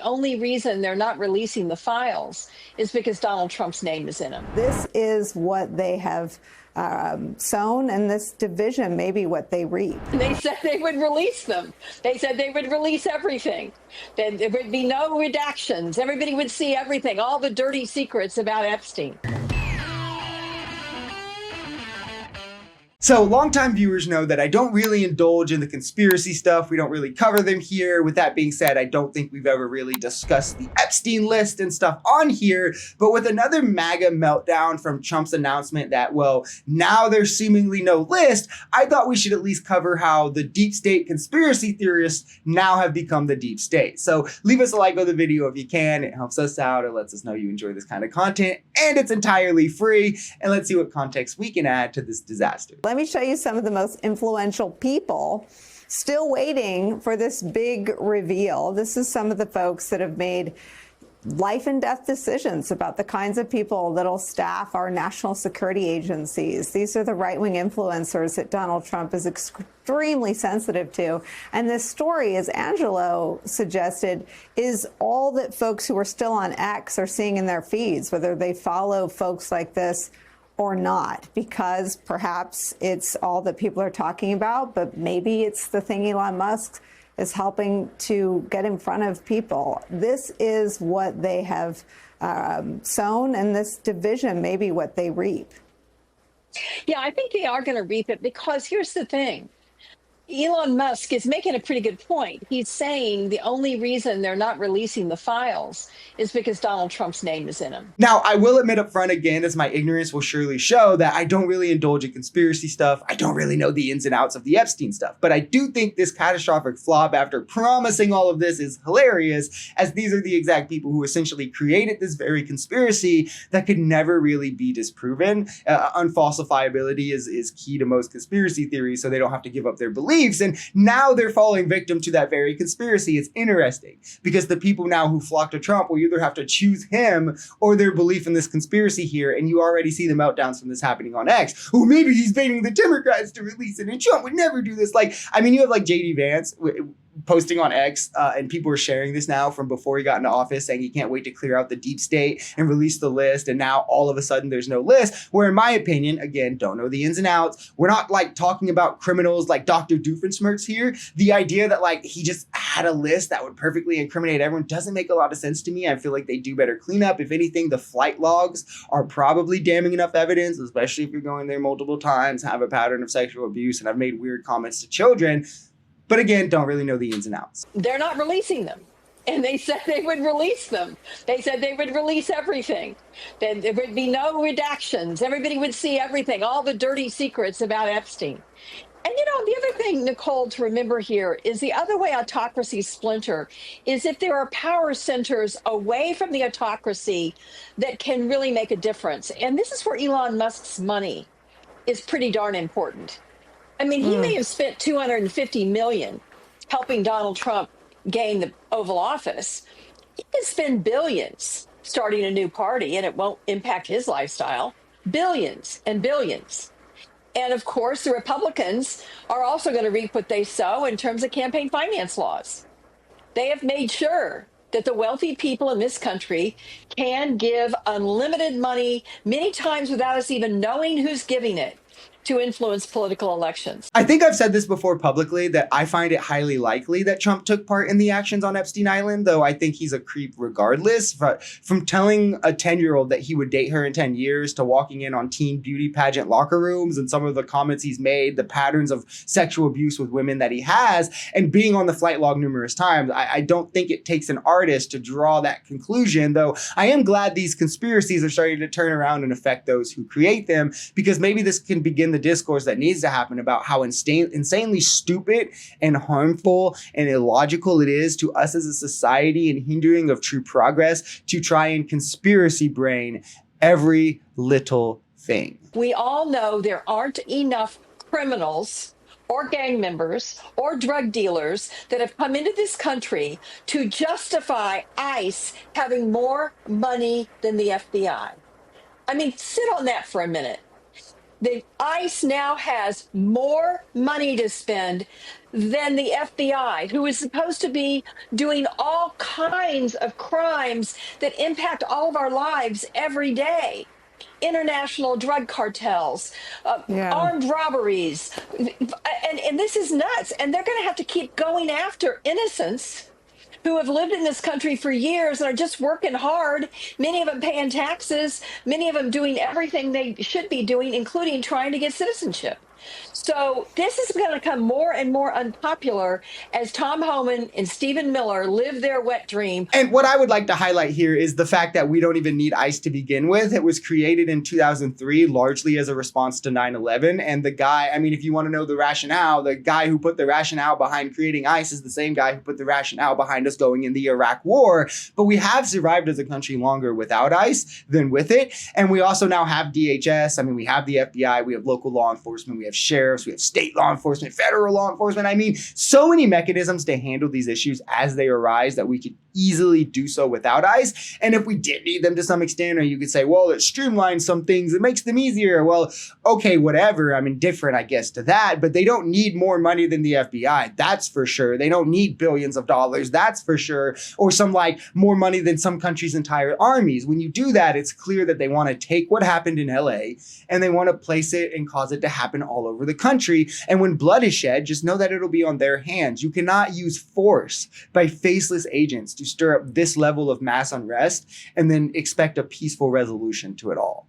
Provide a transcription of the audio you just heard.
only reason they're not releasing the files is because Donald Trump's name is in them. This is what they have sown, and this division may be what they reap. They said they would release them. They said they would release everything. There would be no redactions. Everybody would see everything, all the dirty secrets about Epstein. So longtime viewers know that I don't really indulge in the conspiracy stuff. We don't really cover them here. With that being said, I don't think we've ever really discussed the Epstein list and stuff on here. But with another MAGA meltdown from Trump's announcement that, well, now there's seemingly no list, I thought we should at least cover how the deep state conspiracy theorists now have become the deep state. So leave us a like on the video if you can. It helps us out. It lets us know you enjoy this kind of content, and it's entirely free. And let's see what context we can add to this disaster. Let me show you some of the most influential people still waiting for this big reveal. This is some of the folks that have made life and death decisions about the kinds of people that'll staff our national security agencies. These are the right-wing influencers that Donald Trump is extremely sensitive to. And this story, as Angelo suggested, is all that folks who are still on X are seeing in their feeds, whether they follow folks like this or not, because perhaps it's all that people are talking about, but maybe it's the thing Elon Musk is helping to get in front of people. This is what they have sown, and this division may be what they reap. Yeah, I think they are going to reap it, because here's the thing. Elon Musk is making a pretty good point. He's saying the only reason they're not releasing the files is because Donald Trump's name is in them. Now, I will admit up front again, as my ignorance will surely show, that I don't really indulge in conspiracy stuff. I don't really know the ins and outs of the Epstein stuff. But I do think this catastrophic flop after promising all of this is hilarious, as these are the exact people who essentially created this very conspiracy that could never really be disproven. Unfalsifiability is key to most conspiracy theories, so they don't have to give up their beliefs. And now they're falling victim to that very conspiracy. It's interesting because the people now who flock to Trump will either have to choose him or their belief in this conspiracy here. And you already see the meltdowns from this happening on X. Oh, maybe he's baiting the Democrats to release it, and Trump would never do this. Like, I mean, you have like JD Vance posting on X, and people are sharing this now from before he got into office, saying he can't wait to clear out the deep state and release the list. And now all of a sudden there's no list, where in my opinion, again, don't know the ins and outs. We're not like talking about criminals like Dr. Doofenshmirtz here. The idea that like he just had a list that would perfectly incriminate everyone doesn't make a lot of sense to me. I feel like they do better cleanup. If anything, the flight logs are probably damning enough evidence, especially if you're going there multiple times, have a pattern of sexual abuse, and I've made weird comments to children. But again, don't really know the ins and outs. They're not releasing them. And they said they would release them. They said they would release everything. Then there would be no redactions. Everybody would see everything, all the dirty secrets about Epstein. And you know, the other thing, Nicole, to remember here is the other way autocracies splinter is if there are power centers away from the autocracy that can really make a difference. And this is where Elon Musk's money is pretty darn important. I mean, he may have spent $250 million helping Donald Trump gain the Oval Office. He can spend billions starting a new party, and it won't impact his lifestyle. Billions and billions. And of course, the Republicans are also going to reap what they sow in terms of campaign finance laws. They have made sure that the wealthy people in this country can give unlimited money, many times without us even knowing who's giving it, to influence political elections. I think I've said this before publicly that I find it highly likely that Trump took part in the actions on Epstein Island, though I think he's a creep regardless. From telling a 10-year-old that he would date her in 10 years to walking in on teen beauty pageant locker rooms and some of the comments he's made, the patterns of sexual abuse with women that he has, and being on the flight log numerous times, I don't think it takes an artist to draw that conclusion, though I am glad these conspiracies are starting to turn around and affect those who create them, because maybe this can begin the discourse that needs to happen about how insanely stupid and harmful and illogical it is to us as a society and hindering of true progress to try and conspiracy brain every little thing. We all know there aren't enough criminals or gang members or drug dealers that have come into this country to justify ICE having more money than the FBI. I mean, sit on that for a minute. The ICE now has more money to spend than the FBI, who is supposed to be doing all kinds of crimes that impact all of our lives every day. International drug cartels, Yeah. armed robberies. And this is nuts. And they're going to have to keep going after innocents who have lived in this country for years and are just working hard, many of them paying taxes, many of them doing everything they should be doing, including trying to get citizenship. So this is going to become more and more unpopular as Tom Homan and Stephen Miller live their wet dream. And what I would like to highlight here is the fact that we don't even need ICE to begin with. It was created in 2003 largely as a response to 9/11. And the guy, I mean, if you want to know the rationale, the guy who put the rationale behind creating ICE is the same guy who put the rationale behind us going in the Iraq War. But we have survived as a country longer without ICE than with it. And we also now have DHS. I mean, we have the FBI, we have local law enforcement, we have sheriffs, we have state law enforcement, federal law enforcement. I mean, so many mechanisms to handle these issues as they arise that we could easily do so without ICE. And if we did need them to some extent, or you could say, well, it streamlines some things, it makes them easier. Well, okay, whatever. I'm indifferent, I guess, to that, but they don't need more money than the FBI. That's for sure. They don't need billions of dollars. That's for sure. Or some like more money than some countries' entire armies. When you do that, it's clear that they want to take what happened in LA and they want to place it and cause it to happen all over the country. And when blood is shed, just know that it'll be on their hands. You cannot use force by faceless agents to stir up this level of mass unrest and then expect a peaceful resolution to it all.